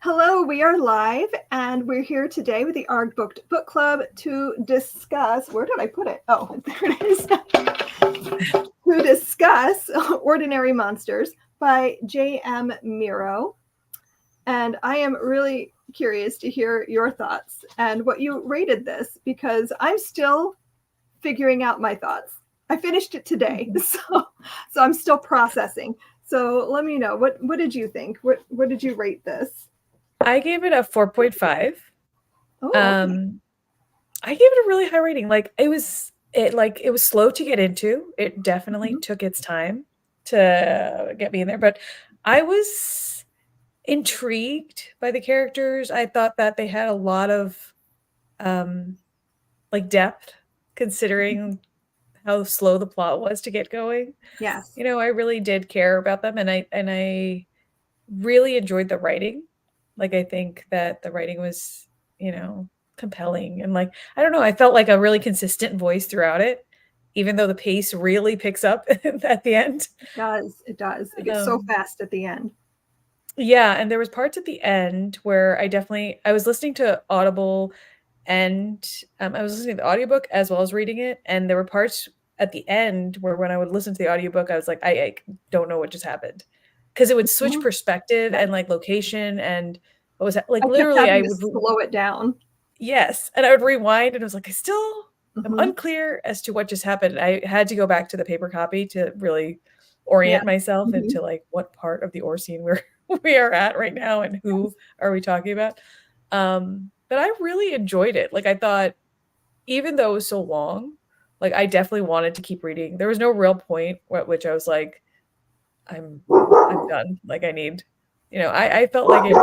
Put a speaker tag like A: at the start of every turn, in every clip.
A: Hello, we are live and we're here today with the Arrrgh Book Club to discuss, where did I put it? Oh, there it is. To discuss Ordinary Monsters by J.M. Miro. And I am really curious to hear your thoughts and what you rated this, because I'm still figuring out my thoughts. I finished it today, so I'm still processing. So let me know, what did you think? What did you rate this?
B: I gave it a 4.5.
A: Oh, okay.
B: I gave it a really high rating. It was slow to get into. It definitely took its time to get me in there, but I was intrigued by the characters. I thought that they had a lot of depth, considering how slow the plot was to get going.
A: Yes.
B: I really did care about them, and I really enjoyed the writing. I think that the writing was, compelling, and I don't know, I felt like a really consistent voice throughout it, even though the pace really picks up at the end.
A: It does. It does. It gets so
B: Um,
A: fast at the end.
B: yeah, and there was parts at the end where I was listening to Audible, and I was listening to the audiobook as well as reading it, and there were parts at the end where when I would listen to the audiobook, I was like, I don't know what just happened. Because it would switch
A: Mhm.
B: perspective
A: Yes.
B: and location, and what was that?
A: I kept
B: Literally
A: having
B: I
A: to
B: would
A: slow it down.
B: yes, and I would rewind, and I was like, I still am
A: Hmm.
B: unclear as to what just happened. I had to go back to the paper copy to really orient
A: Yeah.
B: myself
A: Hmm.
B: into what part of the ore scene we are at right now, and who are we talking about. But I really enjoyed it. I thought, even though it was so long, I definitely wanted to keep reading. There was no real point at which I was like, I'm done. I need, I felt like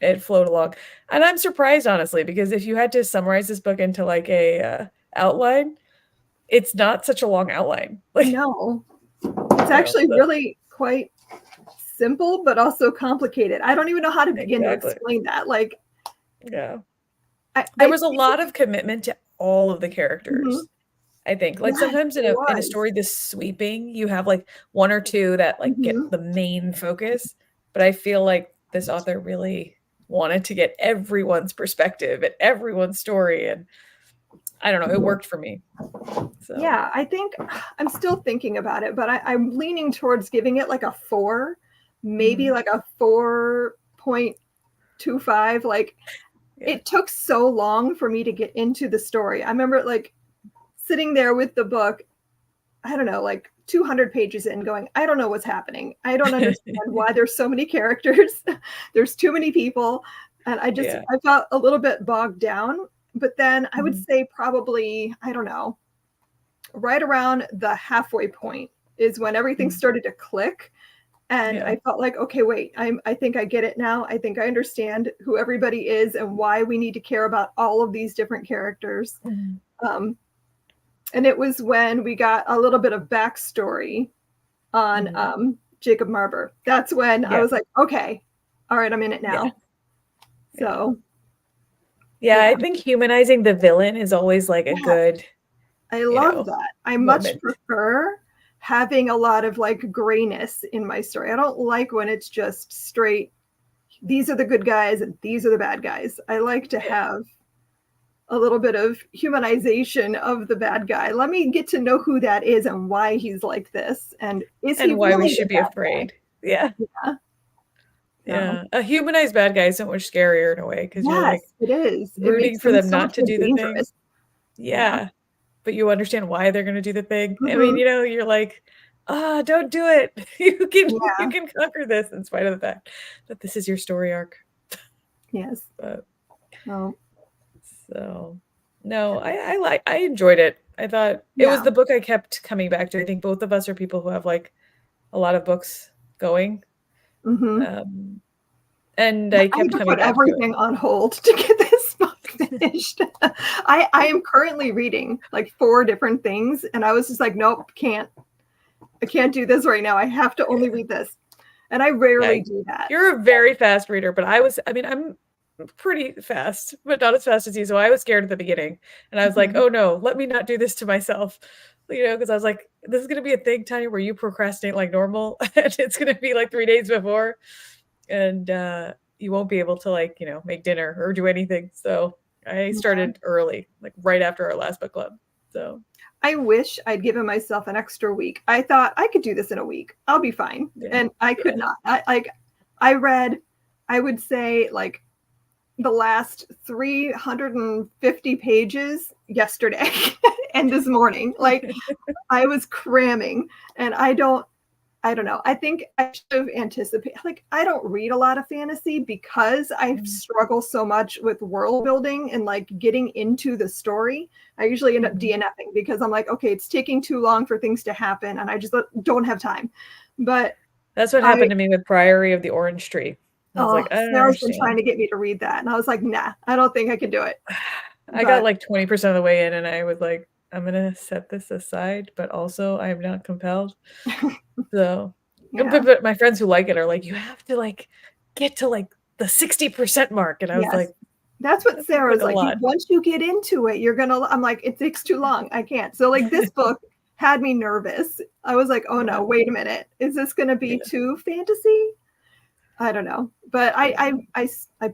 B: it flowed along. And I'm surprised, honestly, because if you had to summarize this book into a outline, it's not such a long outline.
A: No, it's actually really quite simple, but also complicated. I don't even know how to begin to
B: Exactly.
A: explain that.
B: Yeah. There
A: I
B: was a
A: think,
B: lot of commitment to all of the
A: mhm.
B: characters. I think
A: Yes,
B: sometimes
A: it
B: in a
A: was.
B: story this sweeping, you have one or two that get
A: Hmm.
B: the main focus, but I feel like this author really wanted to get everyone's perspective and everyone's story, and I don't know, it worked for me. So,
A: Yeah, I think I'm still thinking about it, but I'm leaning towards giving it like a 4, maybe
B: mhm,
A: like a 4.25.
B: yeah.
A: It took so long for me to get into the story. I remember sitting there with the book, I don't know, 200 pages in, going, I don't know what's happening. I don't understand why there's so many characters. There's too many people. And
B: Yeah.
A: I felt a little bit bogged down. But then I would
B: Mhm.
A: say probably, I don't know, right around the halfway point is when everything
B: Mhm.
A: started to click. And
B: Yeah.
A: I felt like, okay, wait, I think I get it now. I think I understand who everybody is and why we need to care about all of these different characters.
B: Mhm.
A: Um, and it was when we got a little bit of backstory on
B: Mhm.
A: Jacob Marber. That's when I
B: Yeah.
A: was like, okay, all right, I'm in it
B: Yeah.
A: now.
B: Yeah.
A: So
B: Yeah,
A: yeah,
B: I think humanizing the villain is always a
A: yes,
B: good,
A: I
B: you
A: love
B: know,
A: that. I much
B: moment.
A: prefer having a lot of grayness in my story. I don't like when it's just straight, these are the good guys and these are the bad guys. I like to
B: Yeah.
A: have a little bit of humanization of the bad guy. Let me get to know who that is and why he's like this. And is he
B: And why we
A: really the
B: should be
A: bad guy?
B: afraid. Yeah.
A: Yeah. So,
B: Yeah. A humanized bad guy is so much scarier in a way, because you're
A: yes, it is. It
B: rooting
A: makes
B: for
A: him
B: them
A: so much
B: not to
A: more
B: do the thing.
A: dangerous. Yeah.
B: Yeah. But you understand why they're gonna do the thing. I mean,
A: Hmm.
B: you're like, "Ah, don't do it. You
A: Yeah.
B: can conquer this in spite of the fact that this is your story arc."
A: Yes.
B: But
A: Oh,
B: so no, I enjoyed it. I thought it was
A: yeah.
B: the book I kept coming back to. I think both of us are people who have a lot of books going.
A: Hmm.
B: Um, and
A: Yeah,
B: I
A: I had
B: kept
A: to
B: coming
A: put
B: back to it.
A: everything on hold to get this book finished. I am currently reading like 4 different things, and I was just like, nope, can't. I can't do this right now. I have to only read this. And I
B: Yeah,
A: rarely do that.
B: you're a very fast reader, but I mean, I'm pretty fast, but not as fast as you. So I was scared at the beginning, and I was like,
A: Mhm.
B: "Oh no, let me not do this to myself," because I was like, "This is gonna be a thing, Tanya, where you procrastinate like normal, and it's gonna be like 3 days before." And you won't be able to like, make dinner or do anything. So I started early, like right after our last book club. So
A: I wish I'd given myself an extra week. I thought I could do this in a week. I'll be fine.
B: yeah.
A: And I could not. I read, I would say like the last 350 pages yesterday and this morning. Like I was cramming, and I don't know. I think I should have anticipated. Like, I don't read a lot of fantasy because I struggle so much with world building and like getting into the story. I usually end up DNFing because I'm like, okay, it's taking too long for things to happen, and I just don't have time. But
B: that's what happened to me with Priory of the Orange Tree. I was like, I don't
A: Sarah's been trying
B: understand.
A: to get me to read that, and I was like, nah, I don't think I can do it.
B: I got like 20% of the way in, and I was like, I'm gonna set this aside, but also I am not compelled. So,
A: Yeah.
B: but my friends who like it are like, you have to like get to like the 60% mark, and I was like,
A: that's what Sarah's
B: like a
A: like.
B: lot.
A: Once you get into it, you're gonna. I'm like, it takes too long. I can't. So like this book had me nervous. I was like, oh no, wait a minute, is this gonna be too fantasy? I don't know, but I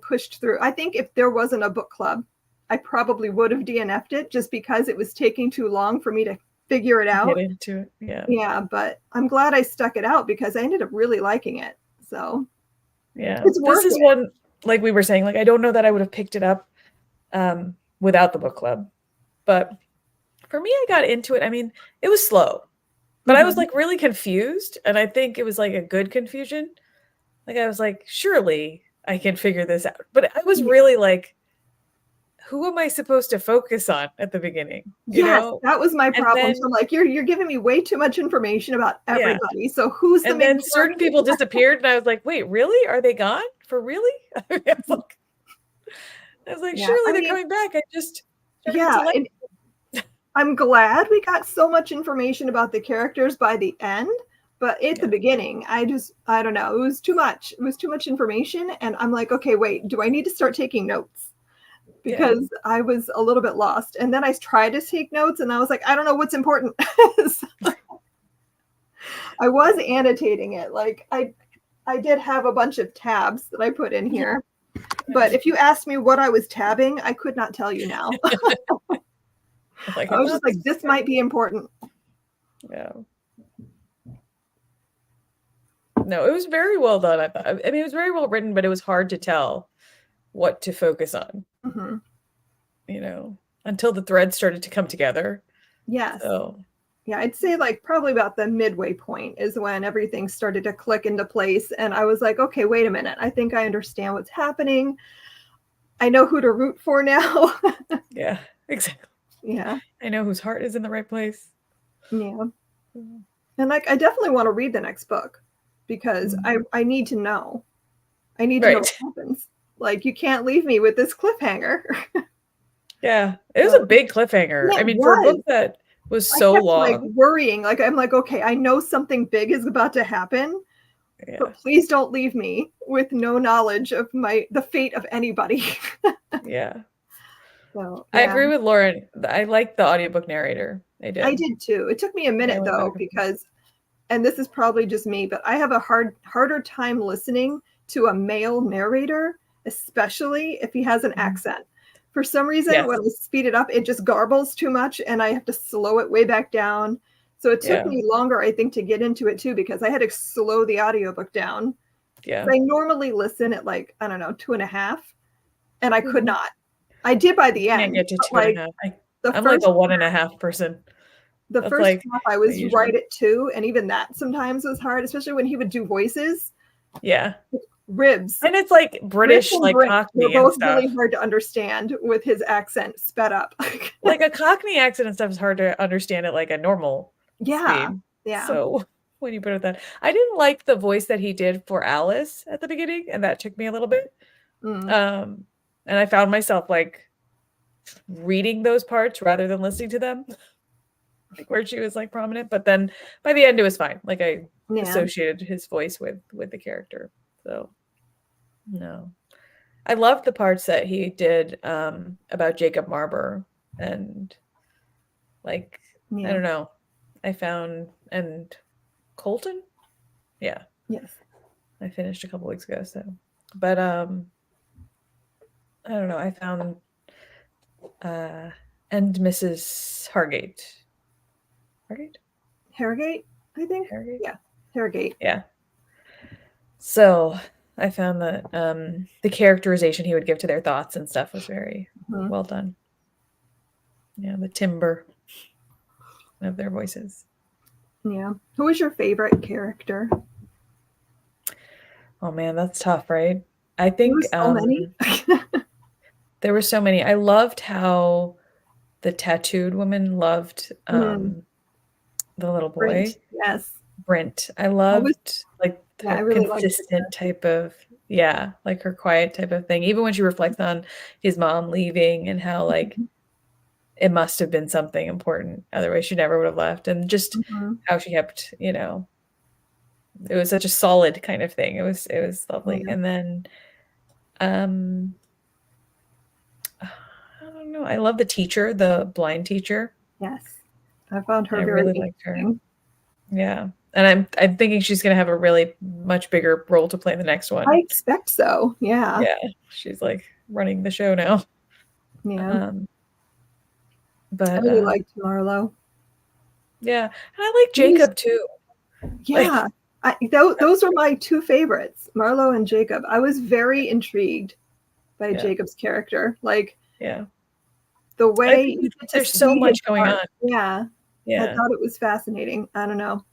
A: pushed through. I think if there wasn't a book club, I probably would have DNF'd it just because it was taking too long for me to figure it out.
B: Get into it, yeah.
A: Yeah, but I'm glad I stuck it out because I ended up really liking it. So
B: yeah,
A: it's worth
B: this is
A: it.
B: one, like we were saying, like I don't know that I would have picked it up without the book club, but for me, I got into it. I mean, it was slow, but I was like really confused, and I think it was like a good confusion. Like I was like, surely I can figure this out. But I was really like, who am I supposed to focus on at the beginning? You know?
A: That was my problem.
B: Then,
A: so I'm like, you're giving me way too much information about everybody.
B: Yeah.
A: So who's the
B: and
A: main
B: then certain people disappeared, and I was like, wait, really? Are they gone? For really? I was like, surely they're coming back. I just started to like
A: I'm glad we got so much information about the characters by the end. But at the beginning, I don't know. It was too much. It was too much information. And I'm like, okay, wait, do I need to start taking notes? Because I was a little bit lost. And then I tried to take notes, and I was like, I don't know what's important. So I was annotating it. Like I did have a bunch of tabs that I put in here. But if you asked me what I was tabbing, I could not tell you now. I was just like, this might be important.
B: Yeah. No, it was very well done. I thought. I mean, it was very well written, but it was hard to tell what to focus on. You know, until the threads started to come together.
A: Yes.
B: So,
A: yeah, I'd say like probably about the midway point is when everything started to click into place, and I was like, okay, wait a minute. I think I understand what's happening. I know who to root for now.
B: Yeah, exactly.
A: Yeah.
B: I know whose heart is in the right place.
A: Yeah. And like, I definitely want to read the next book because I need to know. I need to know what happens. Like, you can't leave me with this cliffhanger.
B: Yeah, it was a big cliffhanger. I mean, for a book that was so long.
A: Like worrying. Like, I'm like, okay, I know something big is about to happen, but please don't leave me with no knowledge of the fate of anybody.
B: Yeah.
A: So,
B: I agree with Lauren. I like the audiobook narrator. I
A: did too. It took me a minute though, because, and this is probably just me, but I have a harder time listening to a male narrator, especially if he has an accent. For some reason, when I speed it up, it just garbles too much, and I have to slow it way back down. So it took me longer, I think, to get into it too, because I had to slow the audiobook down.
B: Yeah.
A: I normally listen at like, I don't know, 2.5, and I could not. I did by the end.
B: I can't get to 2.5. I'm like a 1.5 person.
A: The first half, I was right at 2, and even that sometimes was hard, especially when he would do voices.
B: Yeah.
A: Ribs.
B: And it's like British, like Cockney.
A: They're both really hard to understand with his accent sped up.
B: Like a Cockney accent and stuff is hard to understand at like a normal speed.
A: Yeah.
B: So when you put it that, I didn't like the voice that he did for Alice at the beginning, and that took me a little bit. And I found myself like reading those parts rather than listening to them, like where she was like prominent. But then by the end, it was fine. Like I associated his voice with the character. So no, I loved the parts that he did about Jacob Marber and like I don't know. I found and Colton. Yeah.
A: Yes.
B: I finished a couple weeks ago. So But I don't know. I found and Mrs. Hargate,
A: Harrogate, I think.
B: Harrogate,
A: Yeah, Harrogate.
B: yeah. So I found that the characterization he would give to their thoughts and stuff was very well done. Yeah, the timbre of their voices.
A: Yeah. Who was your favorite character?
B: Oh man, that's tough, right? I
A: There
B: think
A: were so many.
B: there were so many. I loved how the tattooed woman loved the little
A: Brent,
B: boy,
A: yes.
B: Brent. I
A: I was,
B: loved like
A: yeah, I
B: her
A: really liked her
B: consistent
A: character.
B: type of, yeah, like her quiet type of thing. Even when she reflects on his mom leaving and how like it must have been something important. Otherwise she never would have left. And just
A: Mhm.
B: how she kept, it was such a solid kind of thing. It was lovely.
A: Yeah.
B: And then um I don't know. I love the teacher, the blind teacher.
A: Yes. I found her
B: I
A: very
B: really liked her.
A: interesting.
B: Yeah. And I'm thinking she's gonna have a really much bigger role to play in the next
A: I
B: one.
A: expect so. Yeah.
B: Yeah. She's like running the show now.
A: Yeah.
B: Um,
A: I
B: but
A: really liked Marlo.
B: yeah. And I like
A: He was,
B: Jacob too.
A: yeah.
B: Like
A: Those are my two favorites, Marlo and Jacob. I was very intrigued by
B: yeah,
A: Jacob's character. Like
B: yeah.
A: the
B: I
A: way
B: think
A: you get to
B: there's so
A: see his
B: much going
A: heart.
B: on.
A: Yeah. I
B: Yeah.
A: thought it was fascinating. I don't know.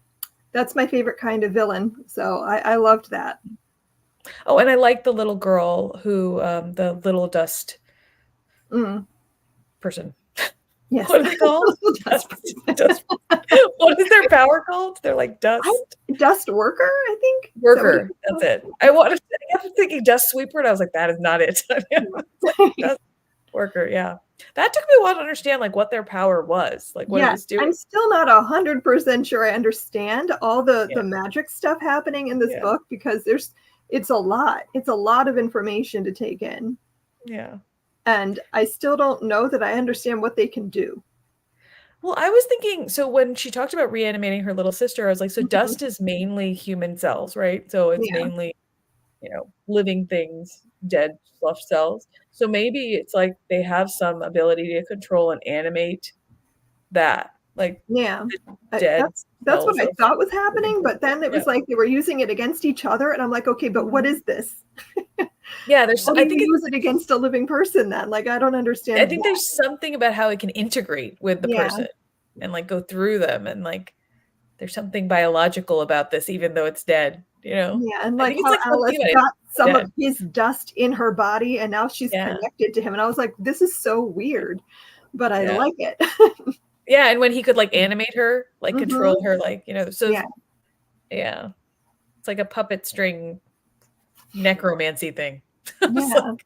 A: That's my favorite kind of villain. So I loved that.
B: Oh, and I like the little girl who the little dust
A: Mm,
B: person.
A: yes.
B: What are they called? Dust. What is their power called? They're like dust
A: Dust worker, I think. Is that what
B: worker. That's it. I kept thinking dust sweeper, and I was like, that is not it. It's like dust worker. Yeah, that took me a while to understand like what their power was, like what it
A: Yes,
B: was doing.
A: I'm still not 100% sure I understand all the
B: Yeah,
A: magic stuff happening in this
B: yeah,
A: book because it's a lot. It's a lot of information to take in.
B: yeah.
A: And I still don't know that I understand what they can do.
B: Well, I was thinking, so when she talked about reanimating her little sister, I was like, so
A: Mhm.
B: dust is mainly human cells, right? So it's
A: Yeah.
B: mainly, living things, dead flush cells. So maybe it's like they have some ability to control and animate that, like
A: Yeah.
B: the dead
A: That's what
B: cells
A: I
B: of
A: thought was
B: living
A: happening, but
B: people.
A: then it
B: Yeah.
A: was like they were using it against each other and I'm like, okay, but what
B: Mhm.
A: is this?
B: Yeah,
A: How do
B: I
A: you
B: think
A: use it against a living person then? Like I don't
B: I
A: understand
B: think
A: that.
B: there's something about how it can integrate with the
A: Yeah.
B: person and like go through them and like there's something biological about this, even though it's dead, you know?
A: Yeah, and
B: I
A: like
B: think it's
A: how
B: like
A: Alice
B: something about it
A: got some of
B: dead.
A: his dust in her body and now she's
B: Yeah,
A: connected to him. And I was like, this is so weird, but I
B: yeah.
A: like it.
B: Yeah, and when he could like animate her, like
A: Hmm.
B: control her, like, so
A: Yeah.
B: yeah. It's like a puppet string necromancy thing. It's
A: Yeah.
B: like,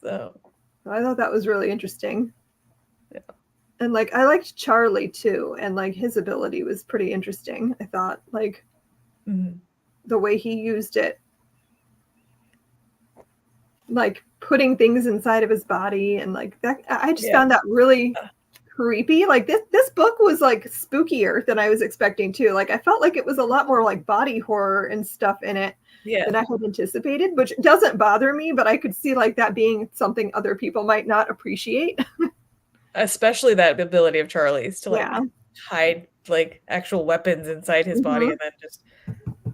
B: so
A: So I thought that was really interesting.
B: yeah.
A: And like I liked Charlie too. And like his ability was pretty interesting. I thought like
B: Mhm.
A: the way he used it, like putting things inside of his body and like that I just
B: Yeah.
A: found that really creepy. Like this book was like spookier than I was expecting too. Like I felt like it was a lot more like body horror and stuff in it
B: Yeah.
A: than I had anticipated, which doesn't bother me, but I could see like that being something other people might not appreciate.
B: Especially that ability of Charlie's to
A: Yeah.
B: like hide like actual weapons inside his body
A: Hmm.
B: and then just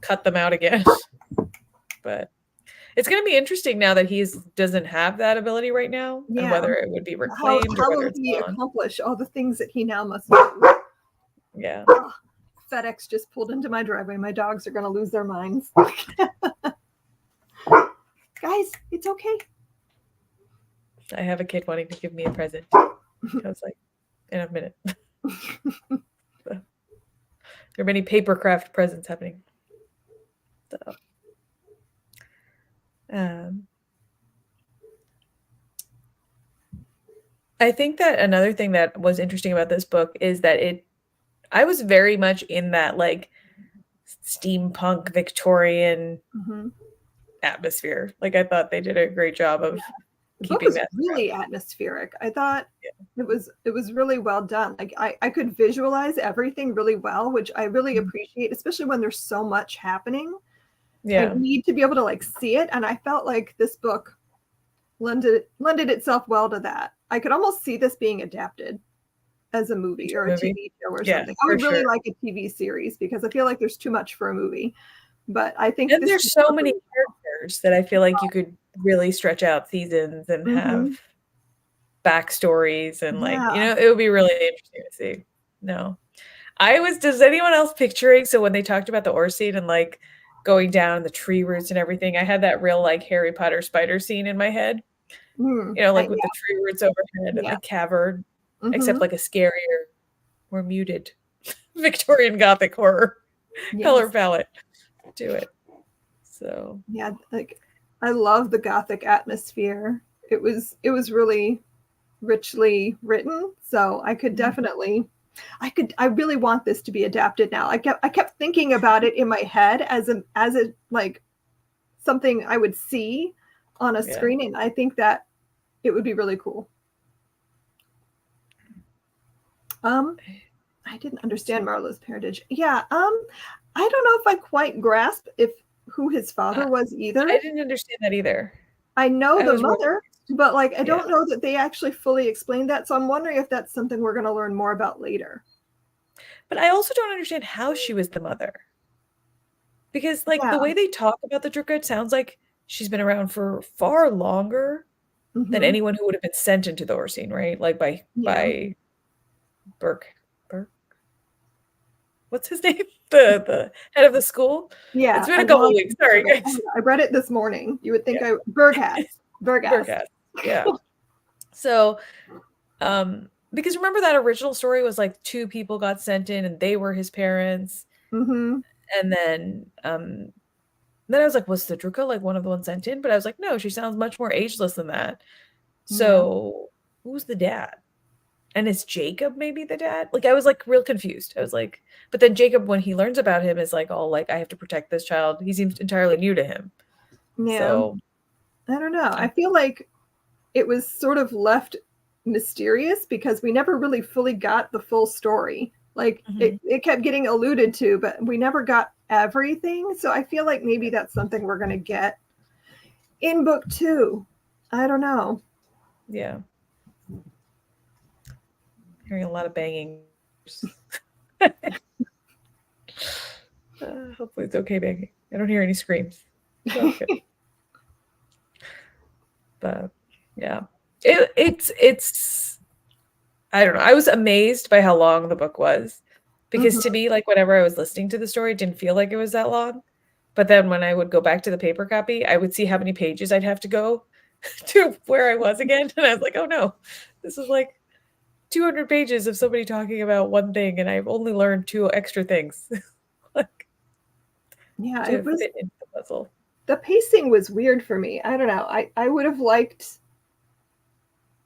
B: cut them out again. But it's going to be interesting now that he's doesn't have that ability right now and
A: Yeah.
B: whether it would be
A: How
B: reclaimed or
A: how
B: whether
A: will
B: it's
A: he
B: gone.
A: accomplish all the things that he now must do?
B: Yeah.
A: Ugh, FedEx just pulled into my driveway. My dogs are gonna lose their minds. Guys, it's okay.
B: I have a kid wanting to give me a present. I was like, in a minute. So, there are many papercraft presents happening. So, um, I think that another thing that was interesting about this book is that I was very much in that like steampunk Victorian
A: Mhm.
B: atmosphere. Like I thought they did a great job of
A: The book
B: keeping
A: was
B: that throughout.
A: really atmospheric. I thought
B: Yeah.
A: it was really well done. Like I could visualize everything really well, which I really appreciate, especially when there's so much happening. I
B: Yeah.
A: need to be able to like see it. And I felt like this book lended itself well to that. I could almost see this being adapted as a movie or a
B: Movie.
A: TV show or
B: Yeah,
A: something. I
B: for
A: would really
B: sure.
A: like a TV series because I feel like there's too much for a movie. But I think
B: And
A: this
B: there's
A: is
B: so many characters that I feel like you could really stretch out seasons and have
A: Mhm.
B: backstories and like,
A: Yeah.
B: it would be really interesting to see. No. Does anyone else picturing, so when they talked about the ore scene and like going down the tree roots and everything, I had that real like Harry Potter spider scene in my head, like with the
A: Yeah.
B: tree roots overhead and
A: Yeah.
B: the cavern, except
A: Mhm.
B: like a scarier, more muted Victorian Gothic horror color
A: Yes.
B: palette to it. So
A: Yeah, like I love the gothic atmosphere. It was really richly written, so I could definitely I really want this to be adapted now. I kept thinking about it in my head as a like something I would see on a
B: yeah.
A: screen, and I think that it would be really cool. Um I didn't understand Marlowe's parentage. Yeah, I don't know if I quite grasp if who his
B: Uh,
A: father was
B: I
A: either.
B: didn't understand that either.
A: I know
B: I
A: the
B: was real
A: mother, but like I
B: Yeah.
A: don't know that they actually fully explained that. So I'm wondering if that's something we're going to learn more about later.
B: But I also don't understand how she was the mother. Because like
A: Yeah.
B: the way they talk about the Druid, it sounds like she's been around for far longer than
A: Hmm.
B: anyone who would have been sent into the Orsine, right? Like by
A: Yeah.
B: by Burke. What's his name? The head of the school. It's
A: Yeah.
B: been
A: I
B: a couple
A: want
B: weeks. Sorry, guys.
A: I read it this morning. You would think
B: Yeah,
A: I Berghass.
B: Burke
A: Berghass.
B: has. Yeah. So, because remember that original story was like two people got sent in and they were his parents,
A: Hmm.
B: and then I was like, was the Druka like one of the ones sent in? But I was like, no, she sounds much more ageless than that.
A: Yeah.
B: So who's the dad? And is Jacob maybe the dad? Like I was like real confused. I was like, but then Jacob, when he learns about him, is like all like, I have to protect this child. He seems entirely new to him.
A: Yeah.
B: So
A: I don't know. I feel like it was sort of left mysterious because we never really fully got the full story. Like
B: mhm.
A: it kept getting alluded to, but we never got everything. So I feel like maybe that's something we're going to get in book 2. I don't know.
B: Yeah, hearing a lot of banging. Hopefully it's okay banging. I don't hear any screams. Okay. But yeah, it's I don't know. I was amazed by how long the book was because to
A: Mhm.
B: me, like whenever I was listening to the story, it didn't feel like it was that long. But then when I would go back to the paper copy, I would see how many pages I'd have to go to where I was again, and I was like, oh no, this is like 200 pages of somebody talking about one thing, and I've only learned 2 extra things like
A: Yeah,
B: to
A: it was
B: fit into the puzzle.
A: the pacing was weird for me. I don't know. I would have liked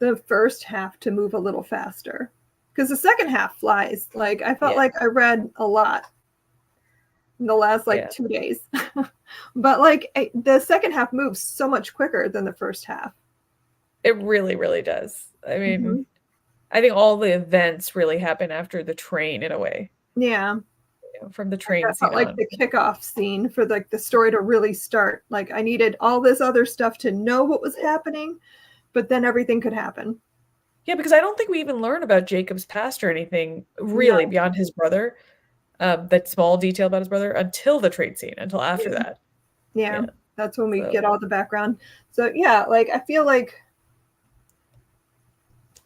A: the first half to move a little faster because the second half flies. Like I felt
B: Yeah,
A: like I read a lot in the last like
B: yeah.
A: 2 days. But like the second half moves so much quicker than the first half.
B: It really, really does. I mean,
A: Hmm.
B: I think all the events really happen after the train in a way,
A: Yeah,
B: from the
A: like
B: train
A: that
B: scene
A: felt like
B: on.
A: the kickoff scene for like the story to really start. Like I needed all this other stuff to know what was happening, but then everything could happen.
B: Yeah, because I don't think we even learn about Jacob's past or anything really
A: No,
B: beyond his brother, that small detail about his brother until the train scene, until after
A: yeah,
B: that.
A: yeah,
B: Yeah.
A: that's when we
B: So
A: get all the background. So yeah, like I feel like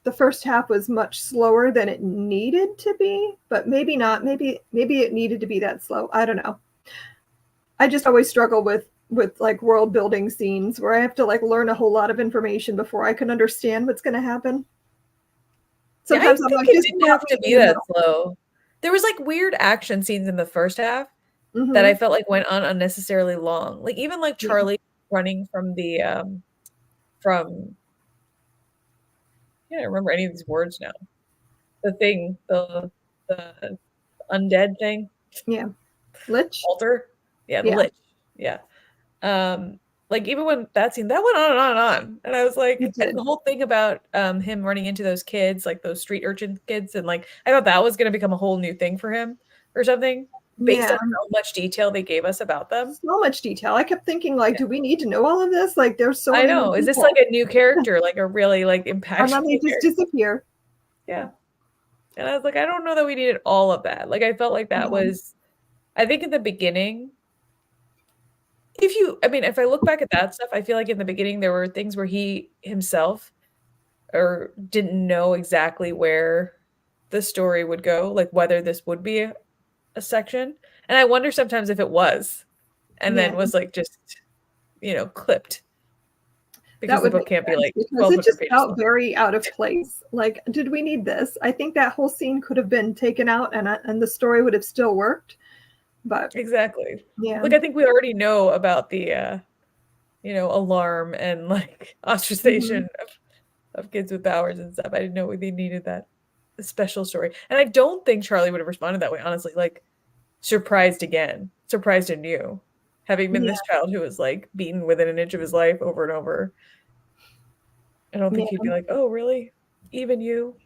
A: the first half was much slower than it needed to be, but maybe not. Maybe it needed to be that slow. I don't know. I just always struggle with like world building scenes where I have to like learn a whole lot of information before I can understand what's going to happen.
B: yeah, I
A: Sometimes I'm
B: think
A: like,
B: it
A: just
B: didn't
A: drop
B: have
A: me
B: to
A: in
B: be
A: the
B: that
A: middle.
B: slow. There was like weird action scenes in the first half that I
A: Hmm.
B: felt like went on unnecessarily long. Like even like
A: Yeah.
B: Charlie running from the from I can't remember any of these words now. The thing, the undead thing,
A: Yeah. Lich.
B: altar. Yeah, the
A: Yeah.
B: lich. Yeah. Um, like even when that scene that went on and on and on. And I was like,
A: It
B: and the
A: did.
B: whole thing about him running into those kids, like those street urchin kids, and like I thought that was gonna become a whole new thing for him or something. based
A: Yeah.
B: on how much detail they gave us about them.
A: So much detail. I kept thinking, like, do we need to know all of this? Like, there's so
B: I
A: many more
B: know. Is this
A: people.
B: like a new character, like a really like
A: And
B: impactful
A: then they just
B: character?
A: disappear.
B: Yeah. And I was like, I don't know that we needed all of that. Like I felt like that
A: Yeah.
B: was, I think in the beginning, if I look back at that stuff, I feel like in the beginning there were things where he himself or didn't know exactly where the story would go, like whether this would be a section. And I wonder sometimes if it was, and
A: Yeah.
B: then was like just, clipped
A: That
B: because the
A: would
B: book
A: make
B: can't be
A: sense
B: like
A: because it
B: 1,200
A: just
B: pages
A: felt
B: long.
A: very out of place. Like, did we need this? I think that whole scene could have been taken out and the story would have still worked. But
B: Exactly.
A: yeah.
B: Like I think we already know about the alarm and like
A: Mhm.
B: ostracization of kids with powers and stuff. I didn't know they needed that special story. And I don't think Charlie would have responded that way, honestly. Like surprised again, surprised anew, having been
A: Yeah.
B: this child who was like beaten within an inch of his life over and over. I don't think he'd
A: Yeah.
B: be like, "Oh, really? Even you?"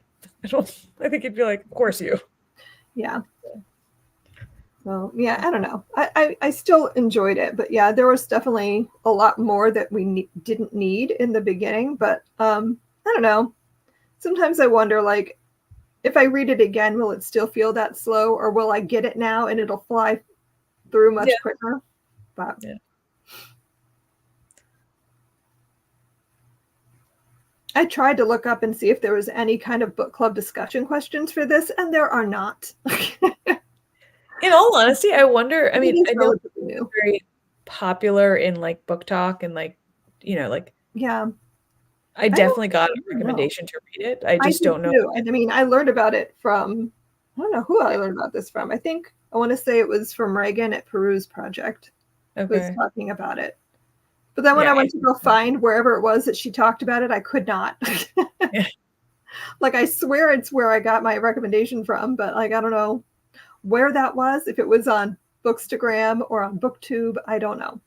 B: I think he'd be like, "Of course you."
A: Yeah. So yeah, I don't know. I still enjoyed it, but yeah, there was definitely a lot more that we didn't need in the beginning. But I don't know. Sometimes I wonder, like, if I read it again, will it still feel that slow, or will I get it now and it'll fly through
B: Yeah.
A: much quicker? But
B: Yeah.
A: I tried to look up and see if there was any kind of book club discussion questions for this, and there are not.
B: In all honesty, I wonder, I
A: It
B: mean,
A: is
B: I know
A: relatively
B: it's
A: new.
B: very popular in like book talk and like, like
A: Yeah,
B: I
A: I don't,
B: definitely got
A: I
B: a
A: don't know.
B: recommendation to read it. I
A: I
B: just
A: did
B: don't know
A: too.
B: if
A: And I mean, I learned about it from, I don't know who I
B: it's
A: learned about this from. I think I want to say it was from Reagan at Peruse Project was
B: okay.
A: talking about it. But then when I
B: Yeah.
A: went to go find wherever it was that she talked about it, I could not.
B: Yeah.
A: Like, I swear it's where I got my recommendation from, but like, I don't know where that was, if it was on Bookstagram or on BookTube, I don't know.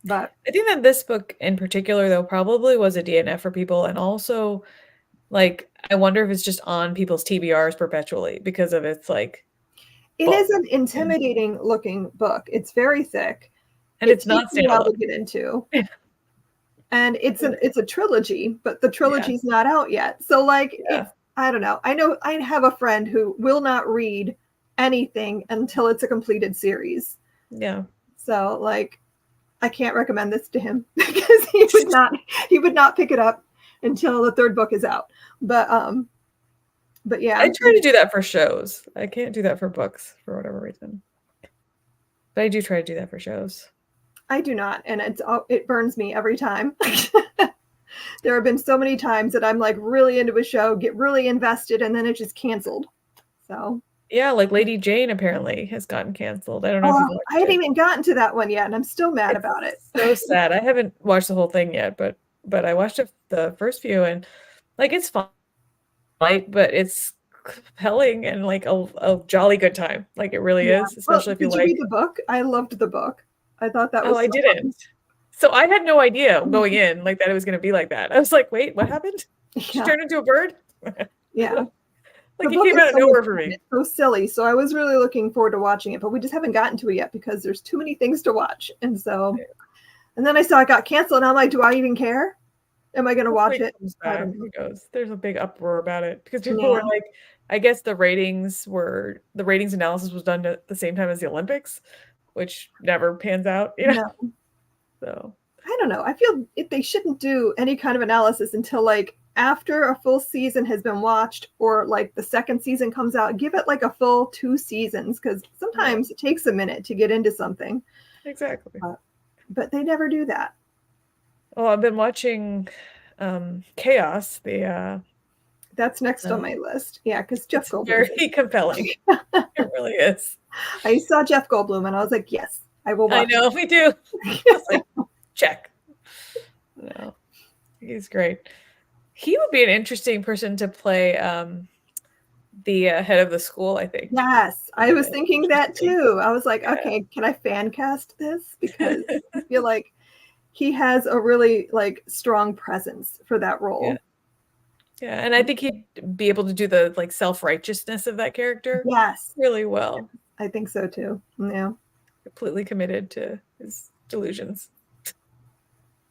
A: But
B: I think that this book in particular, though, probably was a DNF for people. And also, like, I wonder if it's just on people's TBRs perpetually because of its like
A: it is
B: bulk.
A: an intimidating looking book. It's very thick.
B: And
A: It
B: it's
A: takes
B: not
A: a while
B: standalone.
A: to get into. And it's a trilogy, but the
B: Yeah.
A: trilogy's not out yet. So like
B: Yeah.
A: I don't know. I know I have a friend who will not read anything until it's a completed series.
B: Yeah.
A: So like I can't recommend this to him because he would not pick it up until the third book is out. But
B: I
A: yeah,
B: try to do that for shows. I can't do that for books for whatever reason. But I do try to do that for shows.
A: I do not, and it burns me every time. There have been so many times that I'm like really into a show, get really invested, and then it just canceled. So
B: Yeah, like Lady Jane apparently has gotten canceled. I don't know if
A: oh,
B: you've
A: I
B: watched
A: hadn't
B: it.
A: even gotten to that one yet, and I'm still mad
B: It's
A: about it.
B: so sad. I haven't watched the whole thing yet, but I watched the first few and like it's fun, like, but it's compelling and like a jolly good time. Like it really
A: Yeah.
B: is,
A: Well,
B: especially if you
A: did you read
B: like.
A: the book? I loved the book. I thought that
B: Oh,
A: was
B: I
A: so
B: didn't. So I had no idea
A: fun.
B: going in like that it was going to be like that. I was like, wait, what happened? She
A: Yeah,
B: turned into a bird?
A: yeah. The
B: Like it
A: book
B: came
A: is
B: out of
A: so much
B: nowhere for
A: fun.
B: me.
A: It's so silly. So I was really looking forward to watching it, but we just haven't gotten to it yet because there's too many things to watch. And then I saw it got canceled, and I'm like, do I even care? Am I going to
B: Hopefully
A: watch
B: it
A: it?
B: comes
A: I
B: back.
A: don't know.
B: Who knows? There's a big uproar about it because people
A: Yeah.
B: were like, I guess the ratings analysis was done at the same time as the Olympics, which never pans out,
A: No,
B: So
A: I don't know. I feel they shouldn't do any kind of analysis until like after a full season has been watched or like the second season comes out. Give it like a full 2 seasons because
B: yeah,
A: sometimes it takes a minute to get into something.
B: exactly.
A: But they never do that.
B: Well, I've been watching Chaos,
A: That's next on my list. Yeah, because Jeff
B: it's
A: Goldblum.
B: very compelling. It really is.
A: I saw Jeff Goldblum and I was like, yes, I will
B: I
A: watch
B: know, me too. It's like, check. No, he's great. He would be an interesting person to play the head of the school, I think.
A: Yes, I was thinking that
B: Interesting.
A: too. I was like,
B: Yeah.
A: okay, can I fan cast this? Because I feel like he has a really like strong presence for that role.
B: Yeah, and I think he'd be able to do the like self-righteousness of that character
A: Yes,
B: really well.
A: I think so too. Yeah.
B: Completely committed to his delusions.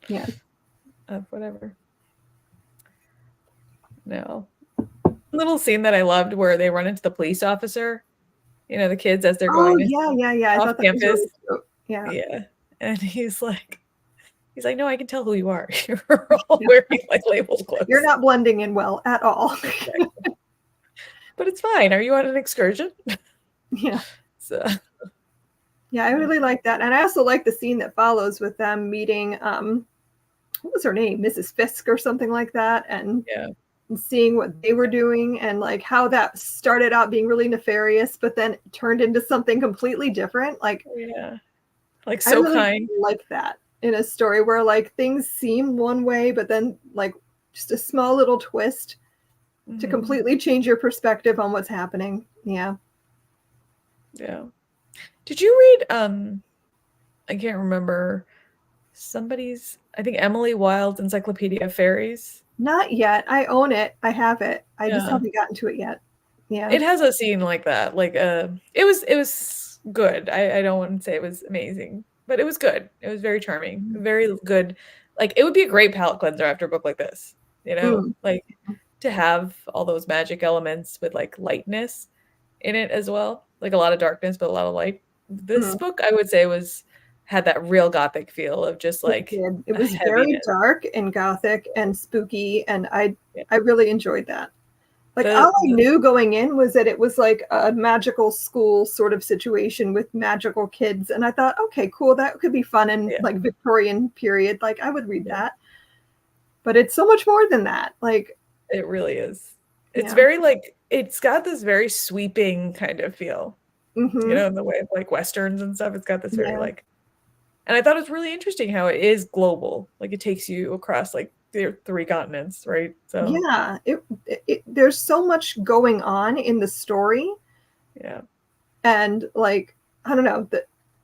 A: Yeah.
B: Of whatever. No. Little scene that I loved where they run into the police officer, the kids as they're
A: Oh
B: going
A: yeah, yeah, yeah. I
B: off
A: thought that was
B: campus.
A: really cute. Yeah.
B: Yeah. And he's like, no, I can tell who you are. You're all
A: Yeah.
B: wearing like labeled clothes.
A: You're not blending in well at all.
B: But it's fine. Are you on an excursion?
A: Yeah.
B: So
A: Yeah, I really like that. And I also like the scene that follows with them meeting what was her name? Mrs. Fisk or something like that. And
B: yeah.
A: seeing what they were doing and like how that started out being really nefarious, but then turned into something completely different. Like,
B: Yeah. Like
A: I
B: so
A: really
B: kind.
A: like that in a story where like things seem one way, but then like just a small little twist to completely change your perspective on what's happening. Yeah.
B: Yeah. Did you read I can't remember I think Emily Wilde's Encyclopedia of Fairies?
A: Not yet. I own it. I have it. I just
B: Yeah.
A: haven't gotten to it yet. Yeah.
B: It has a scene like that. Like it was good. I don't want to say it was amazing, but it was good. It was very charming. Very good. Like it would be a great palate cleanser after a book like this, Like to have all those magic elements with like lightness in it as well. Like a lot of darkness, but a lot of light. This book, I would say, had that real gothic feel of just like
A: it did. It
B: a
A: was very
B: heaviness.
A: dark and gothic and spooky, and I
B: Yeah.
A: really enjoyed that. Like all I knew going in was that it was like a magical school sort of situation with magical kids, and I thought, okay, cool, that could be fun in like Victorian period. Like I would read that, but it's so much more than that. Like
B: it really is. It's very like it's got this very sweeping kind of feel, in the way of like westerns and stuff. It's got this very like, and I thought it was really interesting how it is global. Like it takes you across like the 3 continents, right? So
A: yeah, there's so much going on in the story.
B: Yeah.
A: And like, I don't know,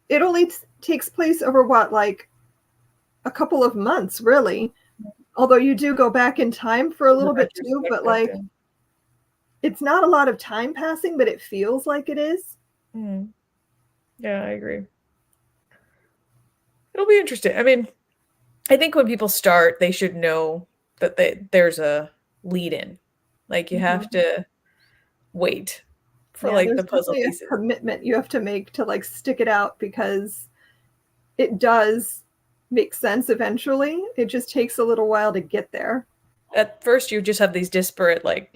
A: it only takes place over what, like a couple of months, really. Although you do go back in time for a little bit too, but like it's not a lot of time passing, but it feels like it is.
B: Yeah, I agree. It'll be interesting. I mean, I think when people start, they should know that there's a lead in. Like you have to wait for like the puzzle pieces.
A: A commitment you have to make to like stick it out, because it does make sense eventually. It just takes a little while to get there.
B: At first you just have these disparate like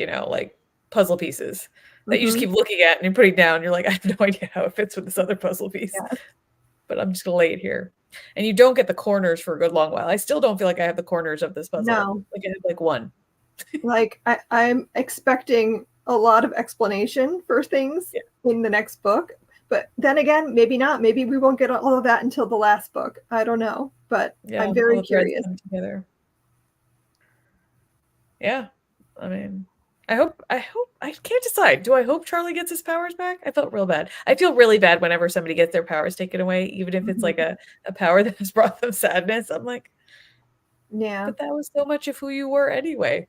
B: puzzle pieces that you just keep looking at and you're putting down. You're like, I have no idea how it fits with this other puzzle piece, but I'm just gonna lay it here. And you don't get the corners for a good long while. I still don't feel like I have the corners of this puzzle.
A: No.
B: Like I have like one.
A: Like I'm expecting a lot of explanation for things in the next book, but then again, maybe not. Maybe we won't get all of that until the last book. I don't know, but I'm very curious.
B: Together. Yeah, I mean, I can't decide. Do I hope Charlie gets his powers back? I felt real bad. I feel really bad whenever somebody gets their powers taken away, even if it's like a power that has brought them sadness. I'm like,
A: yeah,
B: but that was so much of who you were anyway,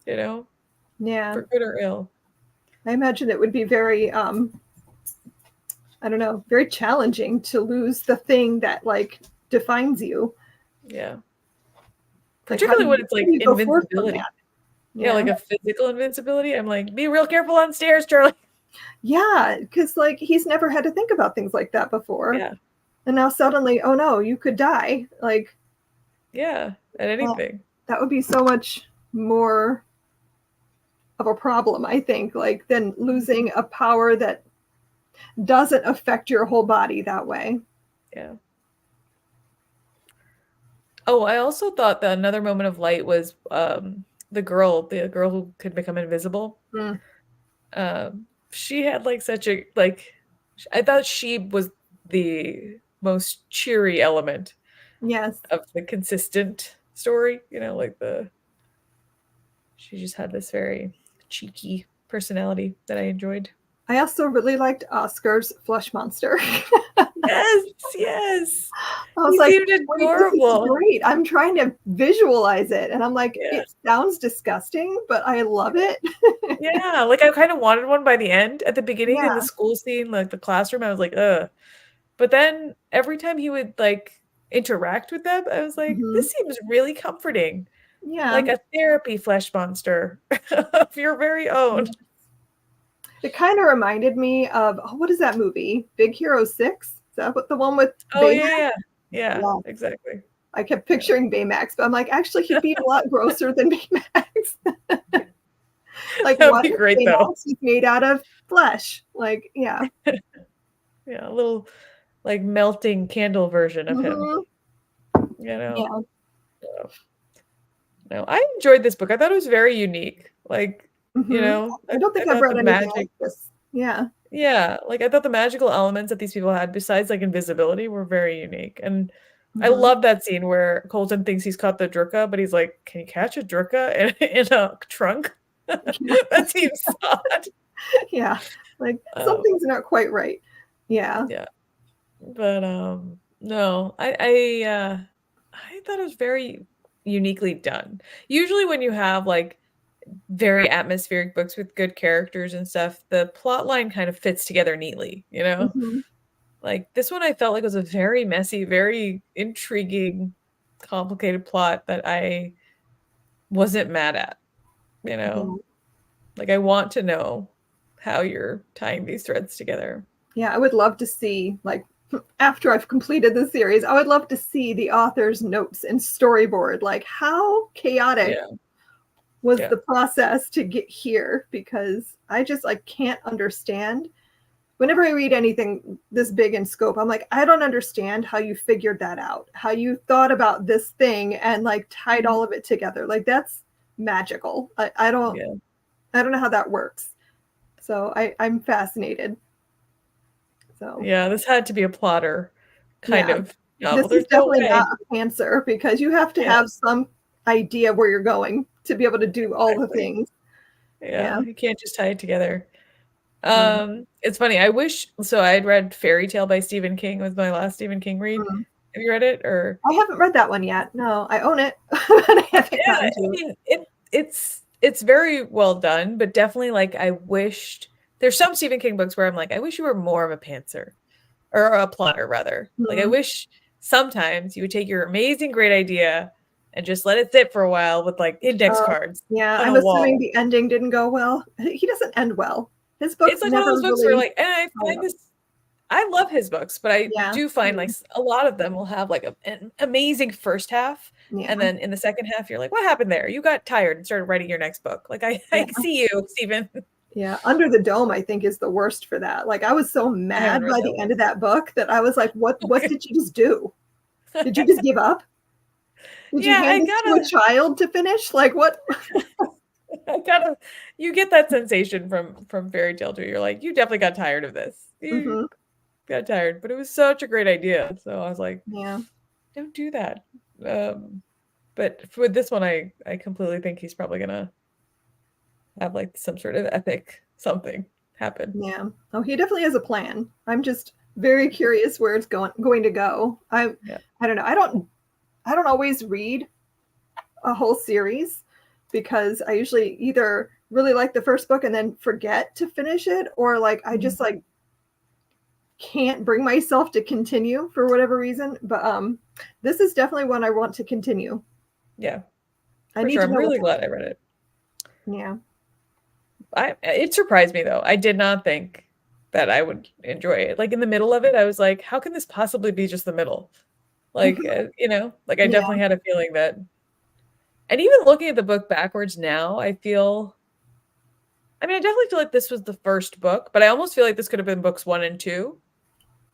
A: yeah,
B: for good or ill.
A: I imagine it would be very I don't know, very challenging to lose the thing that like defines you.
B: Yeah. Particularly when it's like invincibility. Yeah, like a physical invincibility. I'm like, be real careful on stairs, Charlie.
A: Yeah, because like he's never had to think about things like that before.
B: Yeah.
A: And now suddenly, oh no, you could die. Like,
B: yeah, at anything.
A: That would be so much more of a problem, I think, like than losing a power that doesn't affect your whole body that way.
B: Yeah. Oh, I also thought that another moment of light was the girl who could become invisible. She had like such a like I thought she was the most cheery element of the consistent story, like she just had this very cheeky personality that I enjoyed.
A: I also really liked Oscar's flesh monster.
B: Yes, yes.
A: I was
B: He
A: like,
B: seemed
A: wait, this is
B: adorable.
A: great. I'm trying to visualize it. And I'm like,
B: Yeah.
A: it sounds disgusting, but I love it.
B: Yeah, like, I kinda wanted one by the end. At the beginning in the
A: Yeah.
B: school scene, like, the classroom, I was like, "Ugh." But then every time he would, like, interact with them, I was like,
A: Hmm.
B: "This seems really comforting."
A: Yeah.
B: Like a therapy flesh monster of your very own.
A: It kind of reminded me of, oh, what is that movie? Big Hero 6? Is that what the one with
B: Oh,
A: Baymax?
B: yeah, yeah. Yeah,
A: Yeah.
B: exactly.
A: I kept
B: Yeah.
A: picturing Baymax, but I'm like, actually, he'd be a lot grosser than Baymax. Like,
B: That would
A: what
B: be
A: if
B: great, though.
A: Baymax is made out of flesh? Like, yeah.
B: Yeah, a little, like, melting candle version of him,
A: Hmm.
B: you know?
A: Yeah.
B: So, no, I enjoyed this book. I thought it was very unique. Like,
A: Hmm. I don't
B: I
A: think I've
B: thought the
A: read anything like
B: magic
A: this. Yeah.
B: yeah, like, I thought the magical elements that these people had besides, like, invisibility were very unique, and I
A: Hmm.
B: love that scene where Colton thinks he's caught the Drukka, but he's like, "Can you catch a Drukka in in a trunk?" That seems odd.
A: Yeah. Like,
B: Um,
A: something's not quite right. Yeah.
B: yeah, but, no, I thought it was very uniquely done. Usually when you have, like, very atmospheric books with good characters and stuff, the plot line kind of fits together neatly, you know?
A: Hmm.
B: Like, this one I felt like was a very messy, very intriguing, complicated plot that I wasn't mad at, you know?
A: Yeah.
B: Like, I want to know how you're tying these threads together.
A: Yeah. I would love to see, like, after I've completed the series, I would love to see the author's notes and storyboard. Like, how chaotic
B: Yeah,
A: was
B: yeah,
A: the process to get here? Because I just like can't understand. Whenever I read anything this big in scope, I'm like, I don't understand how you figured that out, how you thought about this thing and like tied
B: mhm,
A: all of it together. Like that's magical.
B: yeah,
A: I don't know how that works. So I'm fascinated. So
B: yeah, this had to be a plotter kind
A: yeah,
B: of novel,
A: this is
B: there's no
A: definitely
B: way.
A: not a pantser because you have to
B: Yeah,
A: have some idea where you're going to be able to do all the
B: exactly.
A: things.
B: Yeah,
A: Yeah.
B: you can't just tie it together.
A: Yeah.
B: It's funny, I wish so I had read Fairy Tale by Stephen King, was my last Stephen King read.
A: Mm.
B: Have you read it, or
A: I haven't read that one yet. No, I own it, but I haven't
B: yeah,
A: gotten
B: I
A: to it.
B: mean, it's very well done, but definitely, like, I wished there's some Stephen King books where I'm like, "I wish you were more of a pantser." Or a plotter, rather. Like, I
A: Mhm.
B: wish sometimes you would take your amazing, great idea and just let it sit for a while with, like, index
A: Uh,
B: cards
A: yeah,
B: on
A: I'm
B: a
A: assuming
B: wall.
A: the ending didn't go well. He doesn't end well. His
B: It's
A: books
B: like one of
A: never
B: those books where,
A: really
B: like and I
A: follow
B: find
A: up.
B: this I love his books, but I
A: Yeah.
B: do find, like,
A: Mm.
B: a lot of them will have, like, an amazing first half,
A: Yeah.
B: and then in the second half, you're like, "What happened there? You got tired and started writing your next book." Like, I
A: Yeah.
B: I see you, Stephen.
A: Yeah. Under the Dome, I think, is the worst for that. Like, I was so
B: I haven't
A: mad
B: read
A: by
B: that
A: the end
B: one.
A: of that book that I was like, what
B: Okay.
A: did you just do? Did you just give up? Did you
B: Yeah,
A: hand
B: I
A: this to a
B: gotta
A: child to finish? Like, what?
B: I gotta you get that sensation from Fairy Tale too. You're like, "You definitely got tired of this. You
A: Mhm.
B: got tired," but it was such a great idea, so I was like,
A: Yeah.
B: "Don't do that." But for this one, I completely think he's probably gonna have, like, some sort of epic something happen.
A: Yeah. Oh, he definitely has a plan. I'm just very curious where it's going to go.
B: Yeah.
A: I don't know. I don't always read a whole series because I usually either really like the first book and then forget to finish it or like I
B: Mhm.
A: just like can't bring myself to continue for whatever reason. But this is definitely one I want to continue.
B: Yeah,
A: I
B: for
A: need
B: sure.
A: to
B: I'm
A: know what's
B: really glad I read it.
A: yeah.
B: I it surprised me, though. I did not think that I would enjoy it. Like, in the middle of it, I was like, "How can this possibly be just the middle?" Like, like, I
A: Yeah.
B: definitely had a feeling that and even looking at the book backwards now, I mean, I definitely feel like this was the first book, but I almost feel like this could have been books 1 and 2, you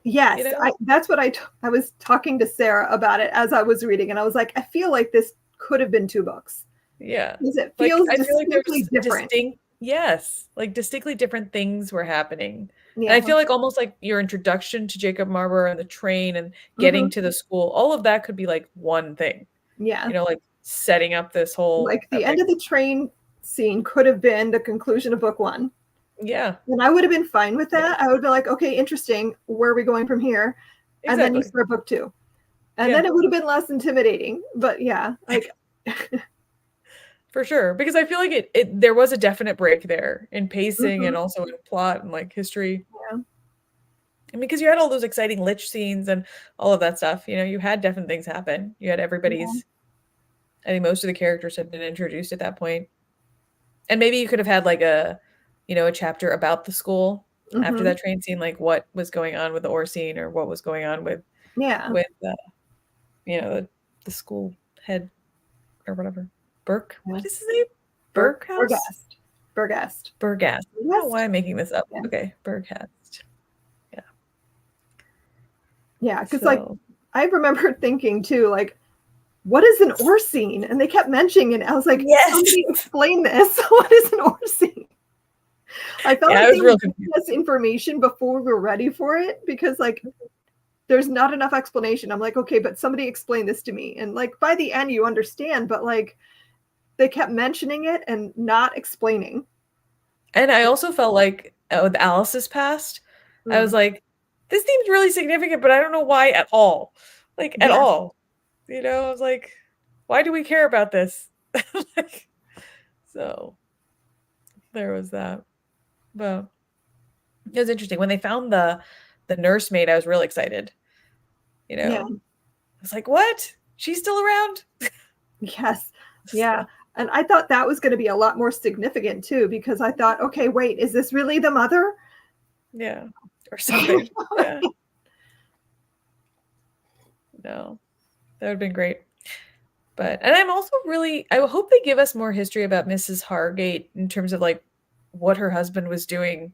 A: Yes,
B: know?
A: that's what I was talking to Sarah about it as I was reading and I was like, I feel like this could have been two books
B: Yeah.
A: because it
B: Like,
A: feels
B: I feel like
A: distinctly
B: there's
A: different.
B: distinct yes, like, distinctly different things were happening, and I
A: Yeah.
B: feel like almost like your introduction to Jacob Marber and the train and getting
A: Mhm.
B: to the school, all of that could be, like, one thing,
A: Yeah.
B: like, setting up this whole
A: Like the end
B: epic
A: of the train scene could have been the conclusion of book one.
B: Yeah.
A: And I would have been fine with
B: Yeah.
A: that. I would be like, okay, interesting. Where are we going from here? And then you
B: Exactly.
A: start book 2. And then
B: Yeah.
A: it would have been less intimidating. But yeah, like
B: For sure. Because I feel like there was a definite break there in pacing
A: mhm,
B: and also in plot and like history.
A: yeah,
B: I mean, because you had all those exciting lich scenes and all of that stuff. You know, you had different things happen. You had
A: yeah.
B: everybody's, I think most of the characters had been introduced at that point. And maybe you could have had like a chapter about the school after
A: Mhm,
B: that train scene, like what was going on with the ore scene or what was going on with
A: yeah.
B: with the school head or whatever. Burke.
A: Yeah.
B: What is his name?
A: Berg,
B: Burghouse?
A: Bergast. Bergast.
B: Burgast. I don't know why
A: Bergast?
B: I'm making this up.
A: Yeah.
B: Okay, Burgast. Yeah.
A: Yeah. Because like
B: So
A: I remember thinking too, like, what is an ore scene? And they kept mentioning it. I was like,
B: yes.
A: somebody explain this. What is an ore scene? I felt
B: Yeah,
A: like
B: I
A: they
B: was
A: were
B: real
A: giving
B: confused.
A: us information before we were ready for it because like there's not enough explanation. I'm like, okay, but somebody explain this to me. And like by the end you understand, but like they kept mentioning it and not explaining.
B: And I also felt like with Alice's past, I was
A: Mm.
B: like, this seems really significant, but I don't know why at all. Like at
A: Yes.
B: all. I was like, why do we care about this? Like, so there was that. But it was interesting. When they found the nursemaid, I was real excited.
A: Yeah.
B: I was like, what? She's still around?
A: Yes. Yeah.
B: So,
A: And I thought that was going to be a lot more significant too, because I thought, okay, wait, is this really the mother?
B: yeah. Or something. Yeah. No. That would have been great. And I'm also I hope they give us more history about Mrs. Hargate in terms of like what her husband was doing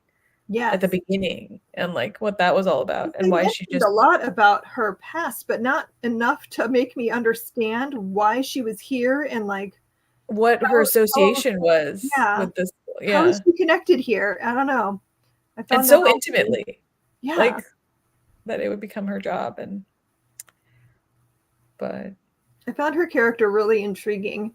B: at the
A: Yes.
B: beginning and like what that was all about
A: They
B: and why she
A: mentioned
B: just
A: a lot about her past, but not enough to make me understand why she was here and like
B: what her
A: how
B: association was
A: yeah,
B: with this.
A: how is
B: Yeah.
A: she connected here? I don't know. I
B: And
A: found that
B: so
A: all very
B: intimately,
A: yeah.
B: like that it would become her job but
A: I found her character really intriguing.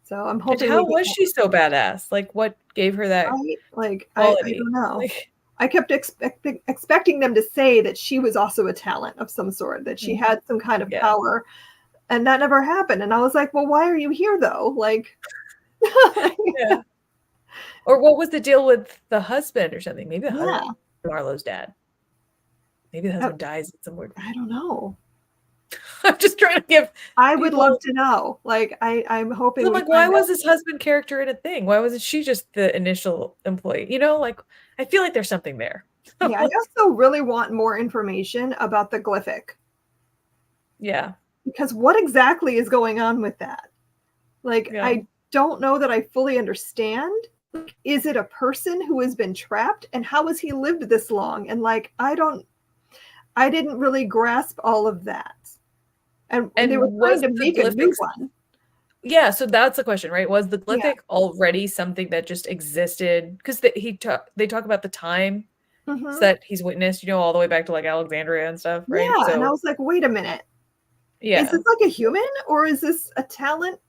A: So I'm
B: and
A: hoping we
B: how
A: get
B: was
A: more,
B: she so badass? Like what gave her that
A: right? Like I
B: quality?
A: don't know.
B: Like
A: I kept expecting them to say that she was also a talent of some sort, that she had some kind of
B: yeah.
A: power, and that never happened. And I was like, well, why are you here though? Like,
B: Yeah. Or what was the deal with the husband or something? Maybe the husband
A: yeah,
B: Marlowe's dad. Maybe the
A: I,
B: husband dies in some weird way.
A: I don't know.
B: I'm just trying to give
A: I would love
B: people.
A: to know. Like, I'm
B: 'Cause
A: hoping
B: I'm
A: we
B: like, why
A: find
B: was
A: out.
B: this husband character in a thing? Why wasn't she just the initial employee? Like I feel like there's something there.
A: Yeah, I also really want more information about the glyphic
B: Yeah,
A: because what exactly is going on with that? Like,
B: yeah.
A: I don't know that I fully understand. Like, is it a person who has been trapped and how has he lived this long? And like, I didn't really grasp all of that. And they
B: And
A: were trying
B: was
A: to
B: the
A: make a new
B: glyphics?
A: one.
B: Yeah, so that's the question, right? Was the
A: Yeah.
B: glyphic already something that just existed? Because they talk about the time
A: Hmm.
B: that he's witnessed, all the way back to like Alexandria and stuff, right?
A: Yeah. And I
B: So
A: was like, wait a minute. Is
B: yeah.
A: this like a human or is this a talent?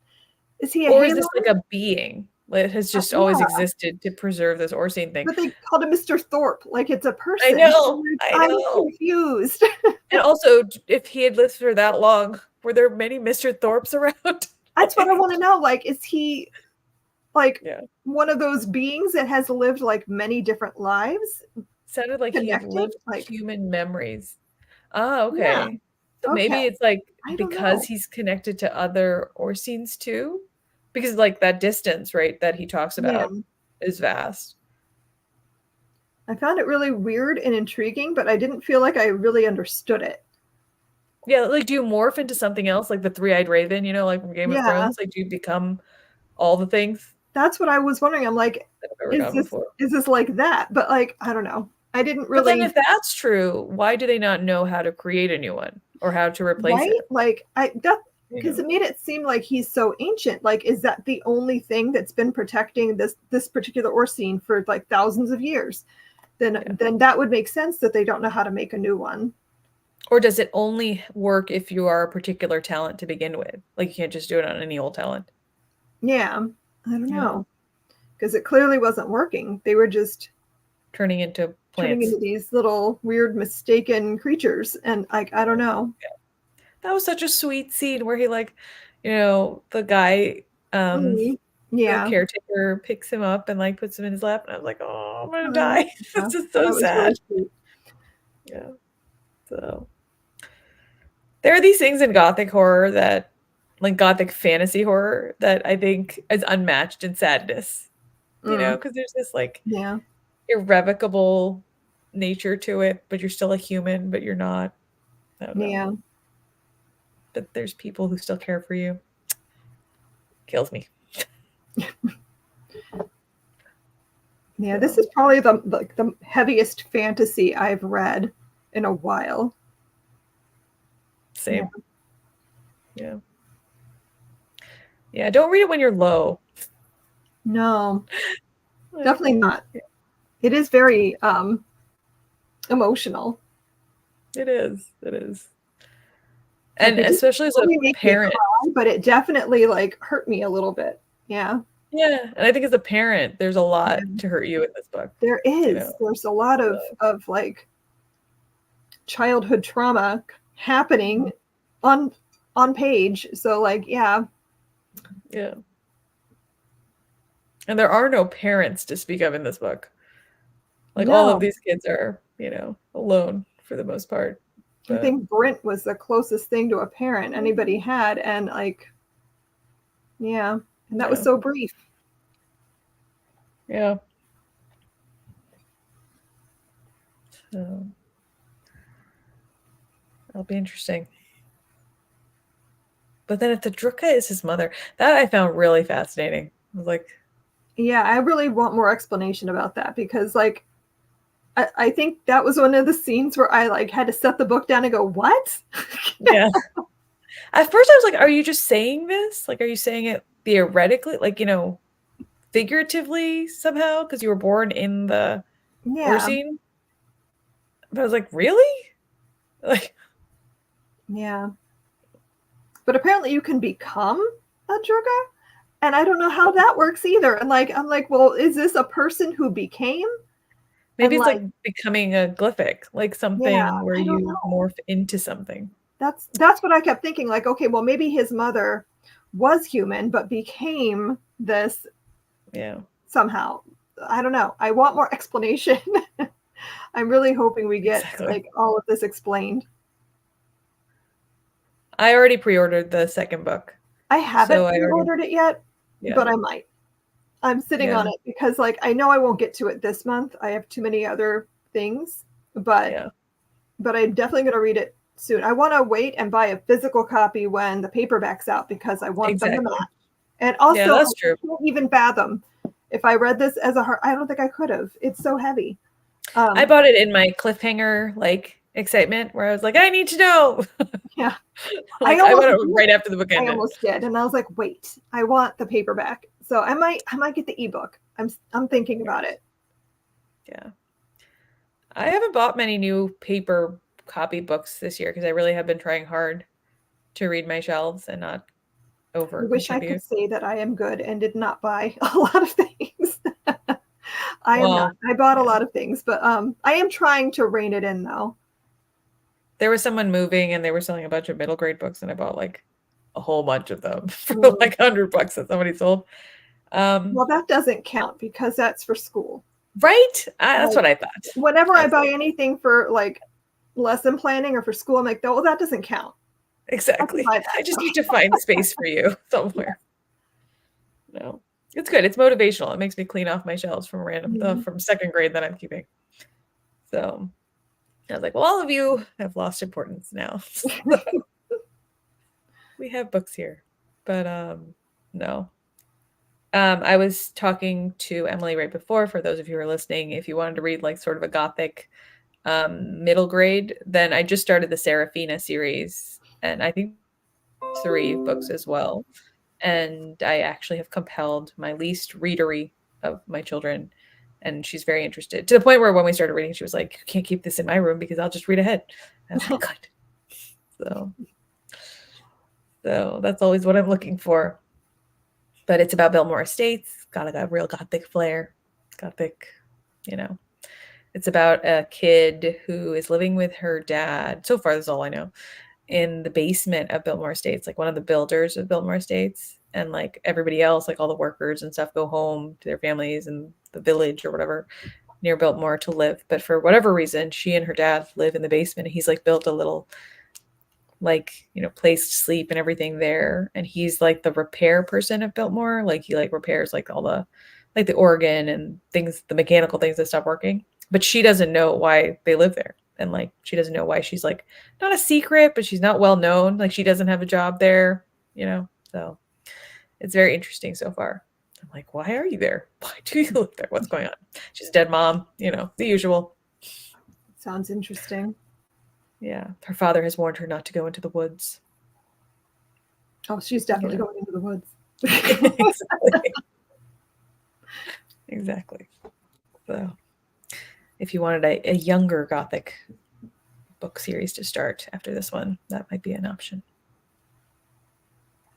A: Is he a
B: Or is
A: halo?
B: this like a being that has just always
A: Yeah.
B: existed to preserve this Orsine thing?
A: But they called him Mr. Thorpe, like it's a
B: I
A: person.
B: know, I
A: I'm
B: know.
A: confused.
B: And also, if he had lived for that long, were there many Mr. Thorpes around?
A: That's what I
B: Like,
A: want to know. Like, is he like
B: yeah.
A: one of those beings that has lived like many different lives
B: Sounded like he had
A: connected?
B: lived
A: Like,
B: human memories. Ah,
A: yeah,
B: okay. So
A: okay.
B: maybe it's like
A: I don't
B: because
A: know.
B: he's connected to other Orsines too? Because like that distance, right, that he talks
A: Yeah.
B: about is vast.
A: I found it really weird and intriguing, but I didn't feel like I really understood it.
B: Yeah, like do you morph into something else, like the three-eyed raven, like from Game of
A: Yeah.
B: Thrones? Like do you become all the things
A: That's what I was wondering. I'm like,
B: that have ever gone before?
A: is this like that? But like, I don't know. I didn't
B: But then
A: really
B: if that's true, why do they not know how to create a new one or how to replace
A: right?
B: it?
A: Like I that
B: You
A: because
B: know?
A: it made it seem like he's so ancient. Like, is that the only thing that's been protecting this particular Orsine for like thousands of years?
B: Yeah.
A: Then that would make sense that they don't know how to make a new one.
B: Or does it only work if you are a particular talent to begin with? Like you can't just do it on any old talent.
A: Yeah, I don't
B: You know?
A: know because it clearly wasn't working. They were just
B: turning into
A: turning
B: plants.
A: into these little weird mistaken creatures. And like, I don't know.
B: That was such a sweet scene where he like, the guy,
A: Mhm.
B: the
A: Yeah.
B: caretaker picks him up and like puts him in his lap, and I was like, oh, I'm gonna
A: Oh,
B: die.
A: yeah.
B: This is so
A: That was really
B: sad.
A: sweet.
B: Yeah. So there are these things in gothic horror that, like gothic fantasy horror, that I think is unmatched in sadness.
A: Mm.
B: Because there's this like
A: Yeah.
B: irrevocable nature to it, but you're still a human, but you're not. I don't know.
A: Yeah.
B: But there's people who still care for you. Kills me.
A: Yeah. This
B: So,
A: is probably the heaviest fantasy I've read in a while.
B: same. Yeah. Yeah, don't read it when you're low.
A: No,
B: Like,
A: definitely not. It is very emotional.
B: it is. It is.
A: Like
B: And
A: it didn't
B: especially as a
A: really make me
B: parent.
A: cry, but it definitely like hurt me a little bit. Yeah.
B: Yeah. And I think as a parent, there's a lot
A: Yeah.
B: to hurt you in this book.
A: There
B: You know.
A: is. There's a lot of like childhood trauma happening on page. So like, yeah.
B: Yeah. And there are no parents to speak of in this book. Like all of
A: No.
B: these kids are, alone for the most part.
A: I
B: But
A: think Brent was the closest thing to a parent anybody had, and like, yeah. And that was
B: yeah.
A: so brief.
B: Yeah. So that'll be interesting. But then if the Druka is his mother, that I found really fascinating. I was like,
A: Yeah, I really want more explanation about that because like I think that was one of the scenes where I like had to set the book down and go, what?
B: yeah. At first I was like, are you just saying this? Like, are you saying it theoretically? Like, figuratively somehow? Because you were born in the
A: Yeah.
B: Ursine? But I was like, really? Like,
A: Yeah. But apparently you can become a Durga, and I don't know how that works either. And like I'm like, well, is this a person who became? And
B: maybe it's like
A: like,
B: becoming a glyphic, like
A: yeah,
B: something where
A: I don't
B: you
A: know.
B: morph into something.
A: That's what I kept thinking. Like, okay, well, maybe his mother was human but became this
B: Yeah.
A: somehow. I don't know. I want more explanation. I'm really hoping we get
B: Exactly.
A: like all of this explained.
B: I already pre-ordered the second book.
A: I haven't
B: So I already
A: pre-ordered it yet,
B: yeah.
A: but I might. I'm sitting on it because like I know I won't get to it this month. I have too many other things, but I'm definitely going to read it soon. I want to wait and buy a physical copy when the paperback's out because I want them to match. And also,
B: that's
A: I
B: true.
A: can't even fathom if I read this as a hard. I don't think I could have. It's so heavy.
B: I bought it in my cliffhanger like excitement where I was like, I need to know.
A: Yeah.
B: Like I bought it right after the book ended.
A: I almost did, and I was like, wait, I want the paperback. So I might get the ebook. I'm thinking about it.
B: Yeah. I haven't bought many new paper copy books this year because I really have been trying hard to read my shelves and not over
A: I wish I
B: contribute.
A: could say that I am good and did not buy a lot of things. I am not. I bought a lot of things, but I am trying to rein it in though.
B: There was someone moving and they were selling a bunch of middle grade books, and I bought like a whole bunch of them for like $100 that somebody sold.
A: Well, that doesn't count because that's for school.
B: Right? That's what I thought.
A: Whenever I buy anything for like lesson planning or for school, I'm like, oh, that doesn't count.
B: Exactly. I just need to find space for you somewhere. No, it's good. It's motivational. It makes me clean off my shelves from random from second grade that I'm keeping. So I was like, well, all of you have lost importance now. We have books here, but no. I was talking to Emily right before, for those of you who are listening, if you wanted to read like sort of a gothic middle grade, then I just started the Serafina series, and I think 3 books as well. And I actually have compelled my least readery of my children, and she's very interested, to the point where when we started reading, she was like, you can't keep this in my room because I'll just read ahead. I was like, good. So that's always what I'm looking for. But it's about Belmore Estates. Got a real gothic flair. Gothic, It's about a kid who is living with her dad. So far, this is all I know. In the basement of Biltmore Estates, like one of the builders of Biltmore Estates, and like everybody else, like all the workers and stuff, go home to their families in the village or whatever near Biltmore to live. But for whatever reason, she and her dad live in the basement. And he's like built a little like, you know, place to sleep and everything there. And he's like the repair person of Biltmore. Like he like repairs like all the like the organ and things, the mechanical things that stop working. But she doesn't know why they live there. And like she doesn't know why she's like not a secret, but she's not well known. Like she doesn't have a job there, you know. So it's very interesting so far. I'm like, why are you there? Why do you live there? What's going on? She's a dead mom, you know, the usual.
A: Sounds interesting.
B: Yeah. Her father has warned her not to go into the woods.
A: Oh, she's definitely going into the woods.
B: Exactly. Exactly. So if you wanted a younger Gothic book series to start after this one, that might be an option.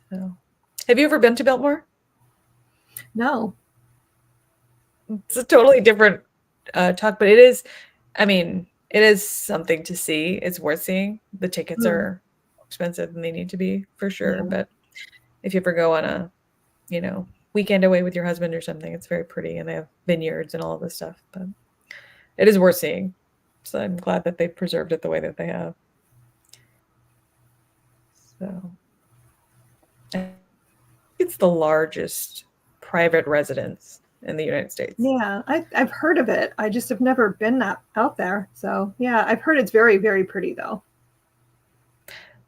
B: So have you ever been to Biltmore?
A: No.
B: It's a totally different talk, but it is, I mean, it is something to see. It's worth seeing. The tickets are expensive than they need to be for sure.
A: Yeah.
B: But if you ever go on a, you know, weekend away with your husband or something, it's very pretty and they have vineyards and all of this stuff. But it is worth seeing. So I'm glad that they've preserved it the way that they have. So it's the largest private residence in the United States.
A: Yeah, I've heard of it. I just have never been out there. So yeah, I've heard it's very, very pretty though.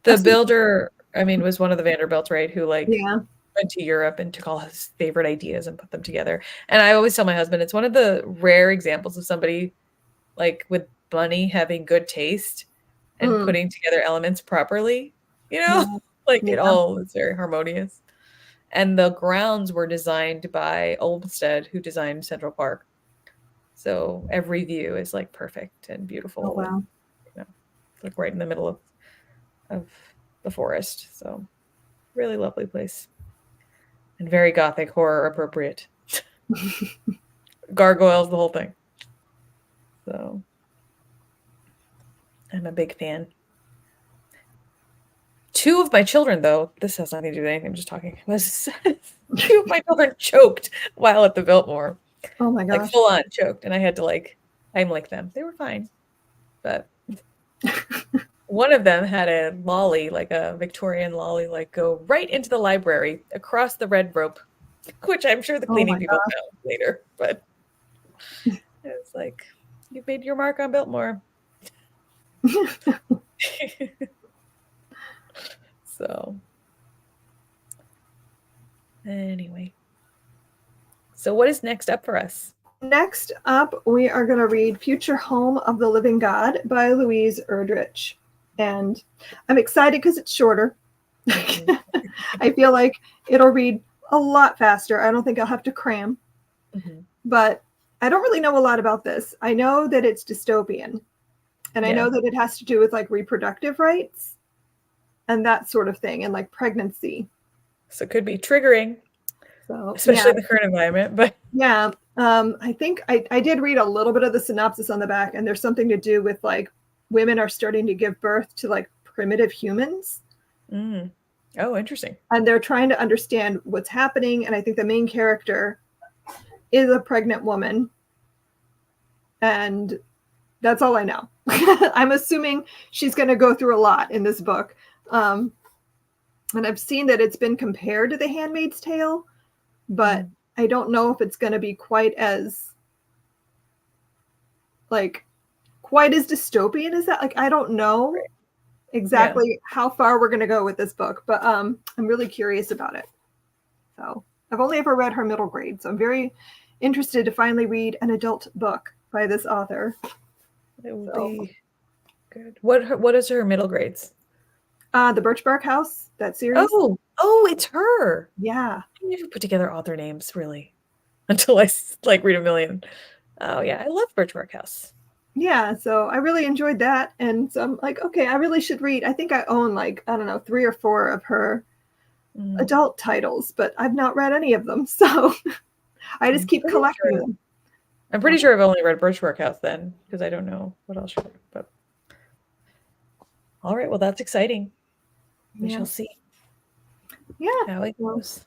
B: The builder, I mean, was one of the Vanderbilts, right? Who like
A: Yeah.
B: went to Europe and took all his favorite ideas and put them together. And I always tell my husband, it's one of the rare examples of somebody like with money having good taste and putting together elements properly, you know, like it all is very harmonious. And the grounds were designed by Olmsted, who designed Central Park. So every view is like perfect and beautiful.
A: Oh, wow.
B: And, you know, like right in the middle of the forest. So really lovely place. And very Gothic, horror appropriate. Gargoyles, the whole thing. So I'm a big fan. Two of my children, though, this has nothing to do with anything, I'm just talking, was two of my children choked while at the Biltmore.
A: Oh my gosh.
B: Like full on choked. And I had to like, I'm like them. They were fine. But one of them had a lolly, like a Victorian lolly, like go right into the library across the red rope, which I'm sure the cleaning people found later. But it's like, you've made your mark on Biltmore. So anyway, so what is next up for us?
A: Next up, we are going to read Future Home of the Living God by Louise Arrrgh. And I'm excited because it's shorter. I feel like it'll read a lot faster. I don't think I'll have to cram. But I don't really know a lot about this. I know that it's dystopian. And I know that it has to do with like reproductive rights and that sort of thing, and like pregnancy.
B: So it could be triggering, so, especially in the current environment. But
A: yeah, I think I did read a little bit of the synopsis on the back, and there's something to do with like women are starting to give birth to like primitive humans.
B: Oh, interesting.
A: And they're trying to understand what's happening. And I think the main character is a pregnant woman. And that's all I know. I'm assuming she's going to go through a lot in this book. And I've seen that it's been compared to The Handmaid's Tale, but I don't know if it's going to be quite as dystopian as that. Like, I don't know exactly how far we're going to go with this book, but I'm really curious about it. So I've only ever read her middle grade, so I'm very interested to finally read an adult book by this author.
B: It will be good. What is her middle grades?
A: The Birchbark House, that series.
B: Oh, it's her.
A: Yeah.
B: I never put together author names really until I like read a million. Oh yeah, I love Birchbark House.
A: Yeah, so I really enjoyed that, and so I'm like, okay, I really should read. I think I own like, I don't know, 3 or 4 of her adult titles, but I've not read any of them, so I just keep collecting them.
B: I'm pretty sure I've only read Birchwork House then, because I don't know what else she wrote. But all right, well, that's exciting. We shall see.
A: Yeah.
B: How it goes.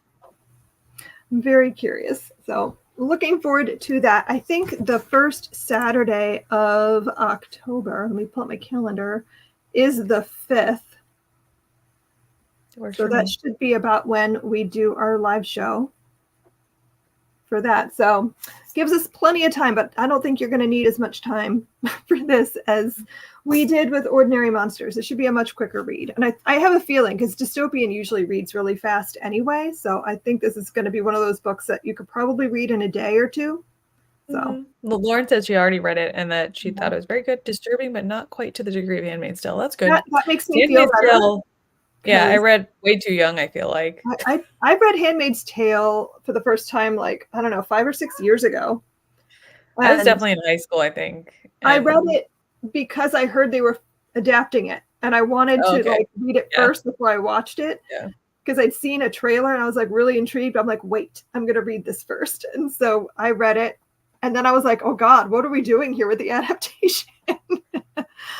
A: I'm very curious. So looking forward to that. I think the first Saturday of October, let me pull up my calendar, is the 5th. So that should be about when we do our live show for that. So gives us plenty of time, but I don't think you're going to need as much time for this as we did with Ordinary Monsters. It should be a much quicker read. And I have a feeling, because dystopian usually reads really fast anyway. So I think this is going to be one of those books that you could probably read in a day or two. So
B: Well, Lauren said she already read it and that she thought it was very good, disturbing, but not quite to the degree of Handmaid's Tale. That's good.
A: That makes me feel better.
B: Yeah, I read way too young, I feel like.
A: I read Handmaid's Tale for the first time, like, I don't know, 5 or 6 years ago.
B: I was definitely in high school, I think.
A: I read it because I heard they were adapting it, and I wanted to like read it first before I watched it.
B: Yeah.
A: Because I'd seen a trailer and I was like really intrigued. I'm like, wait, I'm going to read this first. And so I read it. And then I was like, oh God, what are we doing here with the adaptation?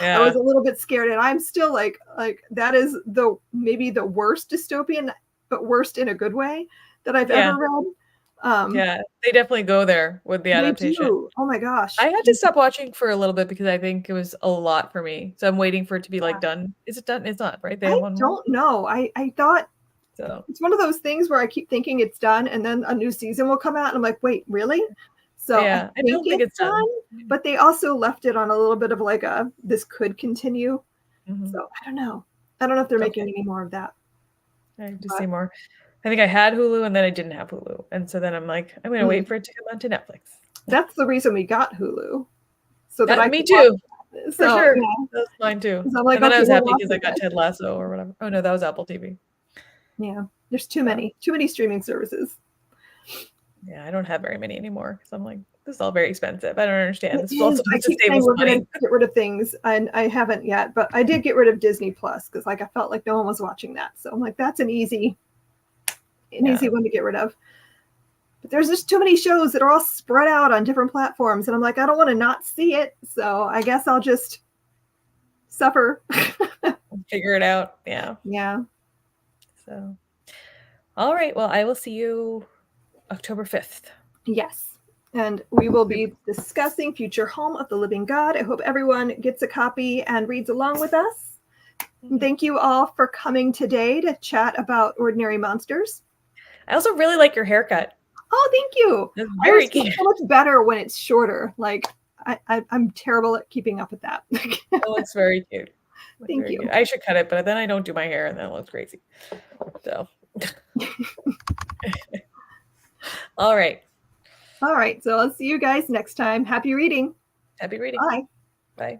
A: I was a little bit scared. And I'm still like that is maybe the worst dystopian, but worst in a good way that I've ever read.
B: Yeah, they definitely go there with the adaptation.
A: They do. Oh my gosh.
B: I had to stop watching for a little bit because I think it was a lot for me. So I'm waiting for it to be like done. Is it done? It's not, right? They have one more.
A: I don't know. I thought it's one of those things where I keep thinking it's done and then a new season will come out and I'm like, wait, really? So
B: yeah, I don't think it's done.
A: But they also left it on a little bit of like this could continue. So I don't know. I don't know if they're making any more of that.
B: I have to see more. I think I had Hulu and then I didn't have Hulu. And so then I'm like, I'm going to wait for it to come onto Netflix.
A: That's the reason we got Hulu. So that
B: me too. For sure.
A: Yeah.
B: That's mine too.
A: Like,
B: and then I was happy because I got Ted Lasso or whatever. Oh no, that was Apple TV.
A: Yeah. There's too many streaming services.
B: Yeah, I don't have very many anymore because I'm like, this is all very expensive. I don't understand. This is
A: also I keep saying we're going to get rid of things, and I haven't yet, but I did get rid of Disney Plus because like I felt like no one was watching that. So I'm like, that's an easy one to get rid of. But there's just too many shows that are all spread out on different platforms, and I'm like, I don't want to not see it. So I guess I'll just suffer.
B: Figure it out. Yeah.
A: Yeah.
B: So, all right. Well, I will see you October 5th.
A: Yes. And we will be discussing Future Home of the Living God. I hope everyone gets a copy and reads along with us. And thank you all for coming today to chat about Ordinary Monsters.
B: I also really like your haircut.
A: Oh, thank you.
B: That's very cute.
A: So much better when it's shorter. Like I'm terrible at keeping up with that.
B: It looks very cute.
A: Thank you.
B: Cute. I should cut it, but then I don't do my hair and then it looks crazy. So all right.
A: All right. So I'll see you guys next time. Happy reading.
B: Happy reading.
A: Bye.
B: Bye.